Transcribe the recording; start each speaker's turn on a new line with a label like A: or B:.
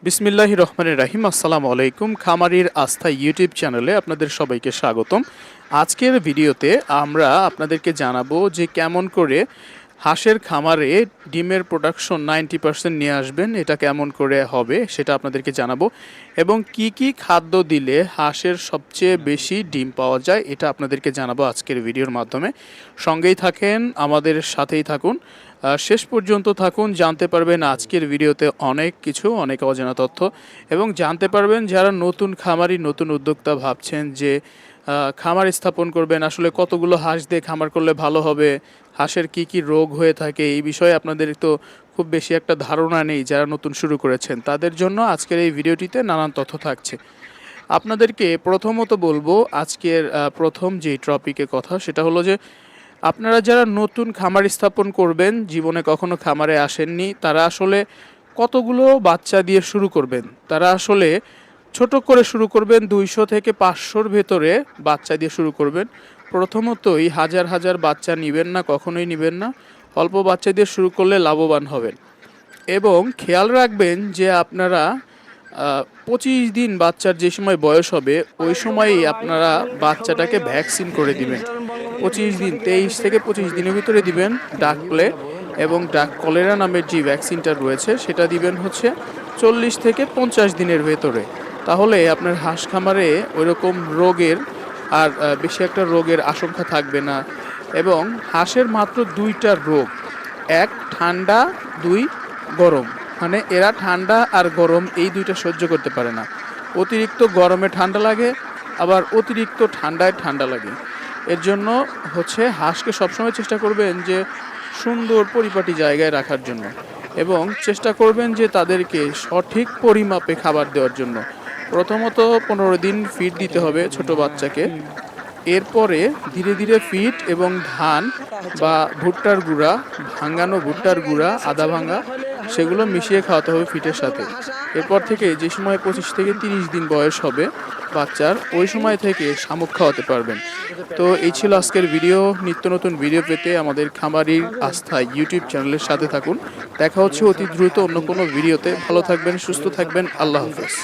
A: বিসমিল্লাহির রহমানির রাহিম। আসসালামু আলাইকুম। খামারির আস্থা ইউটিউব চ্যানেলে আপনাদের সবাইকে স্বাগতম। আজকের ভিডিওতে আমরা আপনাদেরকে জানাবো যে কেমন করে হাঁসের খামারে ডিমের প্রোডাকশন 90% নিয়ে আসবেন, এটা কেমন করে হবে সেটা আপনাদেরকে জানাবো, এবং কি কি খাদ্য দিলে হাঁসের সবচেয়ে বেশি ডিম পাওয়া যায় এটা আপনাদেরকে জানাবো আজকের ভিডিওর মাধ্যমে। সঙ্গেই থাকেন, আমাদের সাথেই থাকুন, শেষ পর্যন্ত থাকুন। জানতে পারবেন আজকের ভিডিওতে অনেক কিছু, অনেক অজানা তথ্য, এবং জানতে পারবেন যারা নতুন খামারি, নতুন উদ্যোক্তা ভাবছেন যে খামার স্থাপন করবেন, আসলে কতগুলো হাঁস দিয়ে খামার করলে ভালো হবে, হাঁসের কি কি রোগ হয়ে থাকে এই বিষয়ে আপনাদের তো খুব বেশি একটা ধারণা নেই। যারা নতুন শুরু করেছেন তাদের জন্য আজকের এই ভিডিওটিতে নানান তথ্য থাকছে। আপনাদেরকে প্রথমত বলবো আজকের প্রথম যে টপিকের কথা, সেটা হলো যে আপনারা যারা নতুন খামার স্থাপন করবেন, জীবনে কখনো খামারে আসেননি, তারা আসলে কতগুলো বাচ্চা দিয়ে শুরু করবেন। তারা আসলে ছোট করে শুরু করবেন, 200 থেকে 500-র ভেতরে বাচ্চা দিয়ে শুরু করবেন। প্রথমতই হাজার হাজার বাচ্চা নেবেন না, কখনোই নেবেন না। অল্প বাচ্চা দিয়ে শুরু করলে লাভবান হবেন। এবং খেয়াল রাখবেন যে আপনারা 25 দিন বাচ্চার যে সময় বয়স হবে ওই সময়ই আপনারা বাচ্চাটাকে ভ্যাকসিন করে দিবেন। 25 দিন, 23 থেকে 25 দিনের ভিতরে দিবেন ডাক প্লে এবং ডাক কলেরা নামের যে ভ্যাকসিনটা রয়েছে সেটা দিবেন হচ্ছে 40 থেকে 50 দিনের ভেতরে। তাহলে আপনার হাঁস খামারে ওইরকম রোগের আর বেশি একটা রোগের আশঙ্কা থাকবে না। এবং হাঁসের মাত্র দুইটা রোগ, এক ঠান্ডা, দুই গরম। মানে এরা ঠান্ডা আর গরম এই দুইটা সহ্য করতে পারে না। অতিরিক্ত গরমে ঠান্ডা লাগে, আবার অতিরিক্ত ঠান্ডায় ঠান্ডা লাগে। এর জন্য হচ্ছে হাঁসকে সবসময় চেষ্টা করবেন যে সুন্দর পরিপাটি জায়গায় রাখার জন্য, এবং চেষ্টা করবেন যে তাদেরকে সঠিক পরিমাপে খাবার দেওয়ার জন্য। প্রথমত 15 দিন ফিড দিতে হবে ছোট বাচ্চাকে। এরপরে ধীরে ধীরে ফিড এবং ধান বা ভুট্টার গুঁড়া, ভাঙানো ভুট্টার গুঁড়া, আদা ভাঙা, সেগুলো মিশিয়ে খাওয়াতে হবে ফিটের সাথে। এরপর থেকে যে সময় 25 থেকে 30 দিন বয়স হবে বাচ্চার, ওই সময় থেকে শামুক খাওয়াতে পারবেন। তো এই ছিল আজকের ভিডিও। নিত্য নতুন ভিডিও পেতে আমাদের খামারির আস্থা ইউটিউব চ্যানেলের সাথে থাকুন। দেখা হচ্ছে অতি দ্রুত অন্য কোনো ভিডিওতে। ভালো থাকবেন, সুস্থ থাকবেন। আল্লাহ হাফেজ।